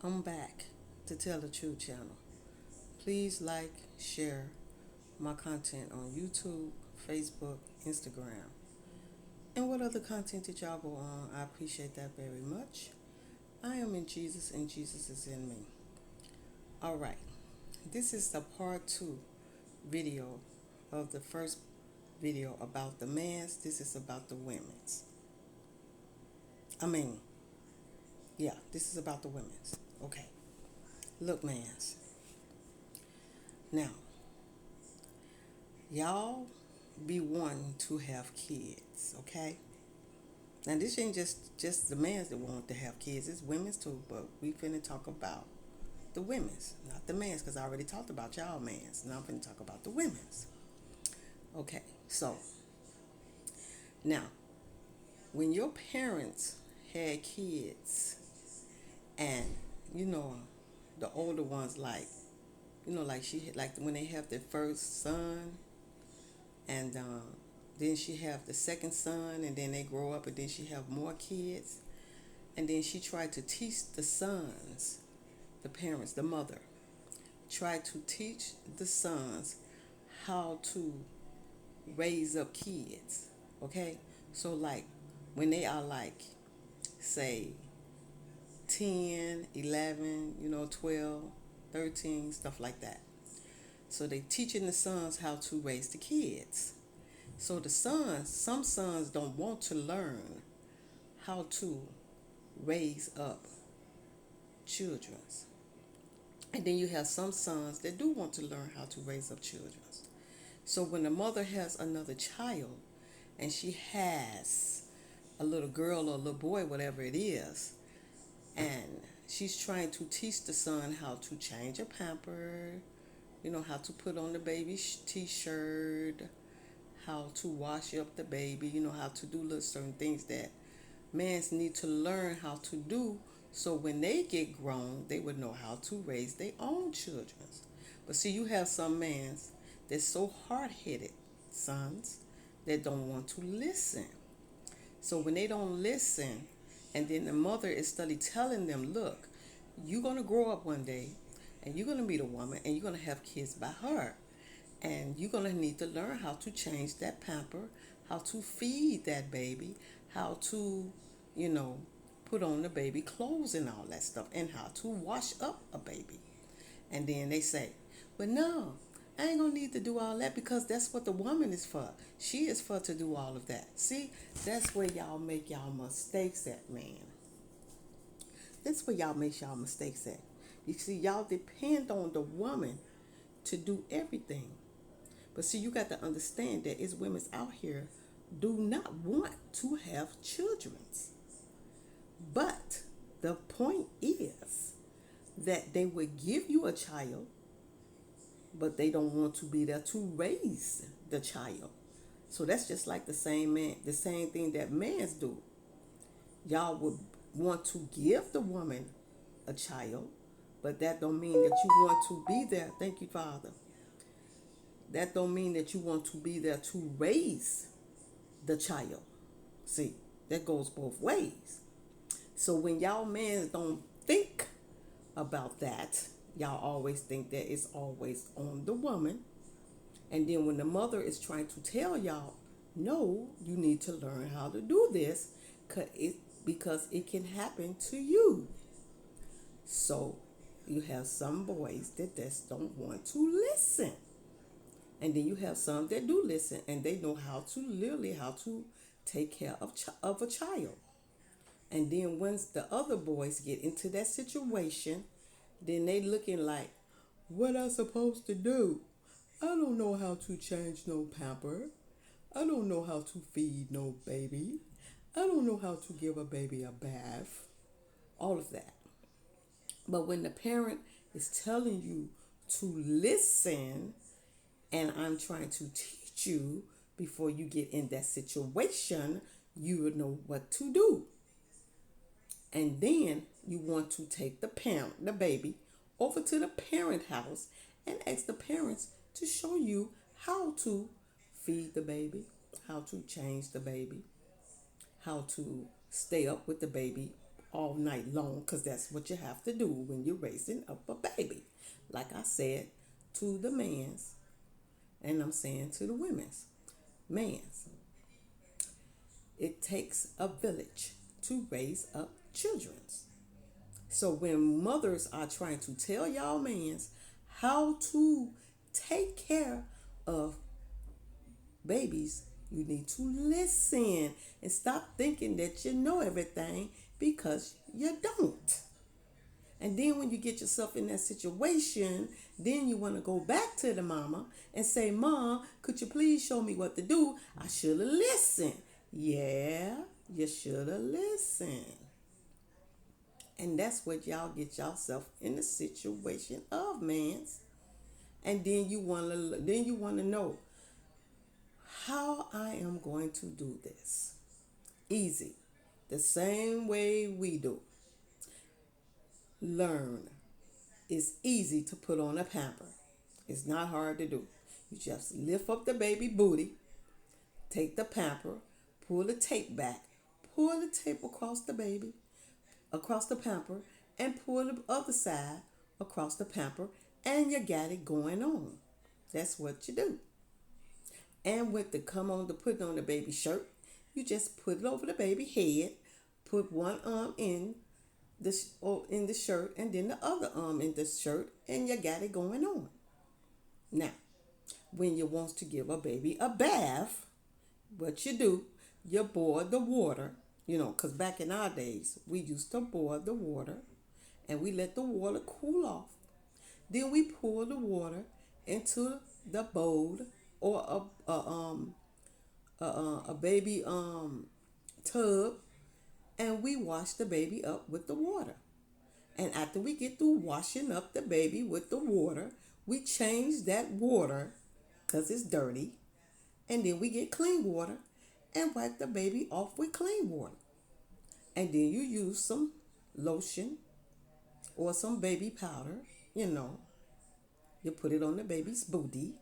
I'm back to Tell the Truth channel. Please like, share my content on YouTube, Facebook, Instagram, and what other content that y'all go on. I appreciate that very much. I am in Jesus and Jesus is in me. All right, this is the part two video of the first video about the men's. This is about the women's. I mean, yeah, this is about the women's. Okay, look, man's. Now, y'all be wanting to have kids, okay? Now this ain't just the men's that want to have kids. It's women's too, but we finna talk about the women's, not the men's, because I already talked about y'all men's. Now I'm finna talk about the women's. Okay, so now when your parents had kids, and you know the older ones like she had, like when they have their first son, and then she have the second son, and then they grow up, and then she have more kids, and then she tried to teach the sons, the parents, the mother, tried to teach the sons how to raise up kids. Okay? So, like, when they are like, say, 10, 11, 12, 13, stuff like that. So, they teaching the sons how to raise the kids. So, the sons, some sons don't want to learn how to raise up children. And then you have some sons that do want to learn how to raise up children. So when the mother has another child and she has a little girl or a little boy, whatever it is, and she's trying to teach the son how to change a pamper, how to put on the baby's t-shirt, how to wash up the baby, how to do little certain things that mans need to learn how to do, so when they get grown, they would know how to raise their own children. But see, you have some mans that's so hard-headed, sons, that don't want to listen. So when they don't listen, and then the mother is study telling them, look, you're going to grow up one day, and you're going to meet a woman, and you're going to have kids by her. And you're going to need to learn how to change that pamper, how to feed that baby, how to, you know, put on the baby clothes and all that stuff, and how to wash up a baby. And then they say, but no, I ain't gonna need to do all that, because that's what the woman is for. She is for to do all of that. See, that's where y'all make y'all mistakes at, man. That's where y'all make y'all mistakes at. You see, y'all depend on the woman to do everything. But see, you got to understand that it's women out here do not want to have children. But the point is that they would give you a child, but they don't want to be there to raise the child. So that's just like the same thing that mans do. Y'all would want to give the woman a child, but that don't mean that you want to be there. Thank you, Father. That don't mean that you want to be there to raise the child. See, that goes both ways. So when y'all men don't think about that, y'all always think that it's always on the woman. And then when the mother is trying to tell y'all, no, you need to learn how to do this, because it can happen to you. So you have some boys that just don't want to listen. And then you have some that do listen, and they know how to literally how to take care of a child. And then once the other boys get into that situation, then they looking like, what I supposed to do? I don't know how to change no pamper. I don't know how to feed no baby. I don't know how to give a baby a bath. All of that. But when the parent is telling you to listen, and I'm trying to teach you before you get in that situation, you would know what to do. And then you want to take the baby, over to the parent house and ask the parents to show you how to feed the baby, how to change the baby, how to stay up with the baby all night long, because that's what you have to do when you're raising up a baby. Like I said to the man's, and I'm saying to the women's, man's, it takes a village to raise up children. So when mothers are trying to tell y'all mans how to take care of babies, you need to listen and stop thinking that you know everything, because you don't. And then when you get yourself in that situation, then you want to go back to the mama and say, Mom, could you please show me what to do? I should have listened. Yeah, you should have listened. And that's what y'all get yourself in the situation of, mans. And then you wanna know how I am going to do this. Easy. The same way we do. Learn. It's easy to put on a pamper. It's not hard to do. You just lift up the baby booty, take the pamper, pull the tape back, pull the tape across the baby, across the pamper, and pull the other side across the pamper, and you got it going on. That's what you do. And with the come on to put on the baby shirt, you just put it over the baby head, put one arm in the shirt, and then the other arm in the shirt, and you got it going on. Now, when you want to give a baby a bath, what you do, you boil the water, because back in our days, we used to boil the water and we let the water cool off. Then we pour the water into the bowl or a baby tub, and we wash the baby up with the water. And after we get through washing up the baby with the water, we change that water because it's dirty, and then we get clean water and wipe the baby off with clean water. And then you use some lotion or some baby powder, you know. You put it on the baby's booty.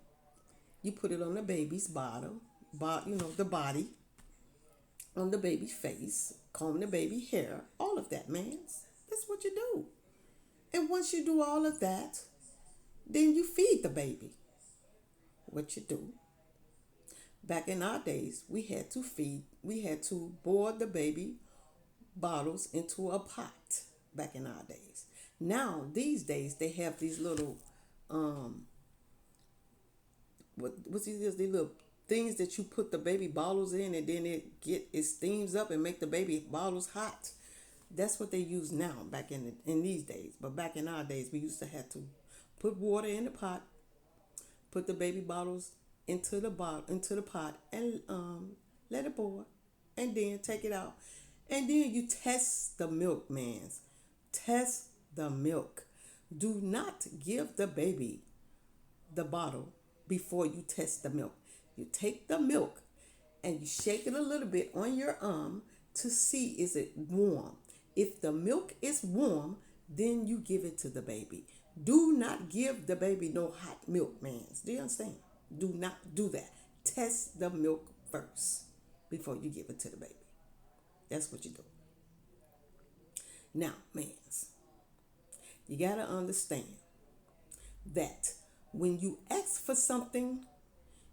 You put it on the baby's bottom, the body, on the baby's face, comb the baby hair, all of that, man. That's what you do. And once you do all of that, then you feed the baby. What you do. Back in our days, we had to boil the baby bottles into a pot back in our days. Now, these days, they have these little, what's these little things that you put the baby bottles in, and then it steams up and make the baby bottles hot. That's what they use now back in these days. But back in our days, we used to have to put water in the pot, put the baby bottles into the pot, and let it boil, and then take it out, and then you test the milk, mans. Test the milk. Do not give the baby the bottle before you test the milk. You take the milk and you shake it a little bit on your arm to see is it warm. If the milk is warm, then you give it to the baby. Do not give the baby no hot milk, mans. Do you understand? Do not do that. Test the milk first before you give it to the baby. That's what you do. Now, mans, you got to understand that when you ask for something,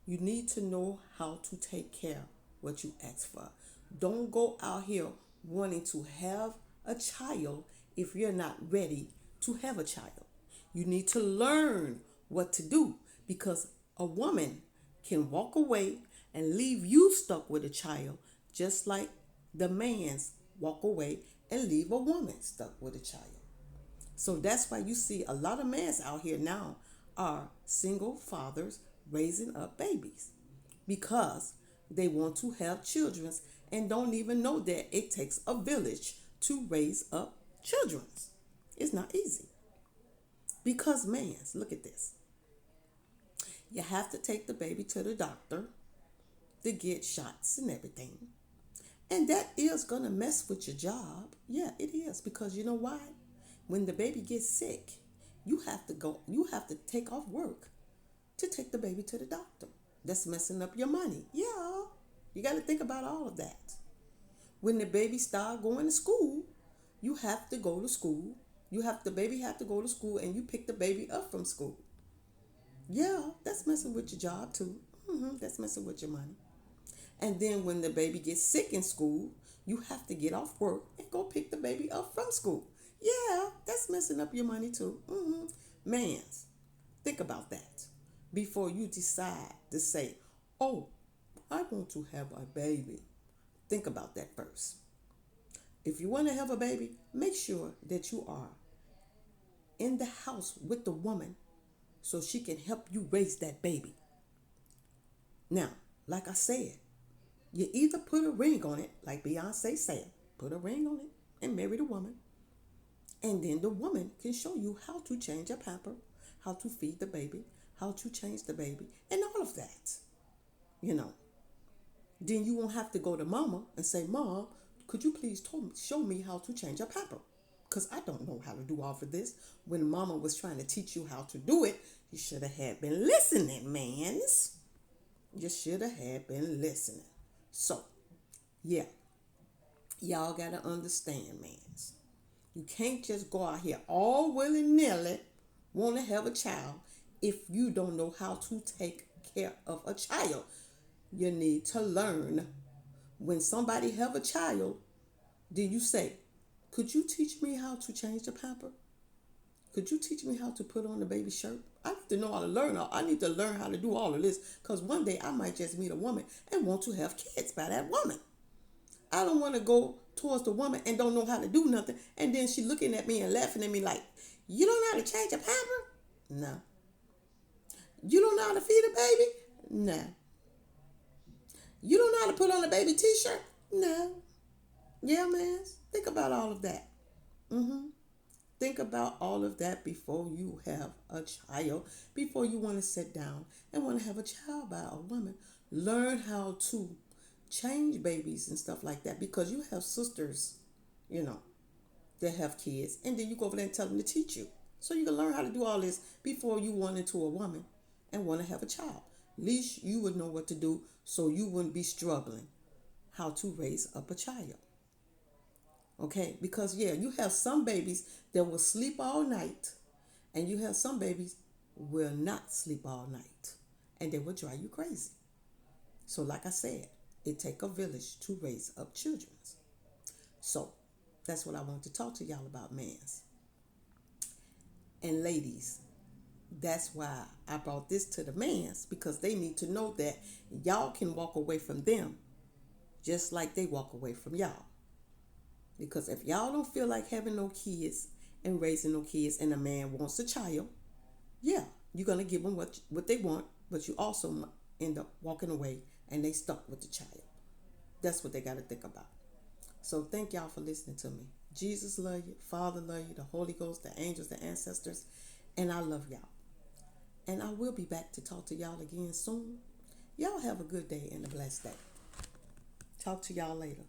you need to know how to take care of what you ask for. Don't go out here wanting to have a child if you're not ready to have a child. You need to learn what to do, because a woman can walk away and leave you stuck with a child, just like the man's walk away and leave a woman stuck with a child. So that's why you see a lot of men out here now are single fathers raising up babies, because they want to have children and don't even know that it takes a village to raise up children. It's not easy. Because, man, look at this. You have to take the baby to the doctor to get shots and everything. And that is going to mess with your job. Yeah, it is. Because you know why? When the baby gets sick, you have to take off work to take the baby to the doctor. That's messing up your money. Yeah, you got to think about all of that. When the baby start going to school, you have to go to school. The baby have to go to school, and you pick the baby up from school. Yeah, that's messing with your job too. That's messing with your money. And then when the baby gets sick in school, you have to get off work and go pick the baby up from school. Yeah, that's messing up your money too. Mans, think about that before you decide to say, oh, I want to have a baby. Think about that first. If you want to have a baby, make sure that you are in the house with the woman so she can help you raise that baby. Now, like I said, you either put a ring on it, like Beyonce said, put a ring on it and marry the woman. And then the woman can show you how to change a pamper, how to feed the baby, how to change the baby, and all of that. You know, then you won't have to go to mama and say, Mom, could you please show me how to change a pamper? Because I don't know how to do all of this. When mama was trying to teach you how to do it, you should have had been listening, mans. You should have had been listening. So, yeah, y'all got to understand, mans. You can't just go out here all willy-nilly want to have a child if you don't know how to take care of a child. You need to learn. When somebody have a child, then you say, could you teach me how to change the pamper? Could you teach me how to put on the baby shirt? I need to know how to learn. I need to learn how to do all of this because one day I might just meet a woman and want to have kids by that woman. I don't want to go towards the woman and don't know how to do nothing. And then she looking at me and laughing at me like, you don't know how to change a pamper? No. You don't know how to feed a baby? No. You don't know how to put on a baby t-shirt? No. Yeah, man. Think about all of that. Think about all of that before you have a child, before you want to sit down and want to have a child by a woman. Learn how to change babies and stuff like that because you have sisters, you know, that have kids, and then you go over there and tell them to teach you. So you can learn how to do all this before you run into a woman and want to have a child. At least you would know what to do so you wouldn't be struggling how to raise up a child. Okay, because yeah, you have some babies that will sleep all night, and you have some babies will not sleep all night, and they will drive you crazy. So, like I said, it take a village to raise up children. So, that's what I want to talk to y'all about, mans and ladies. That's why I brought this to the mans because they need to know that y'all can walk away from them just like they walk away from y'all. Because if y'all don't feel like having no kids and raising no kids and a man wants a child, yeah, you're going to give them what they want, but you also end up walking away and they stuck with the child. That's what they got to think about. So thank y'all for listening to me. Jesus love you. Father love you. The Holy Ghost, the angels, the ancestors. And I love y'all. And I will be back to talk to y'all again soon. Y'all have a good day and a blessed day. Talk to y'all later.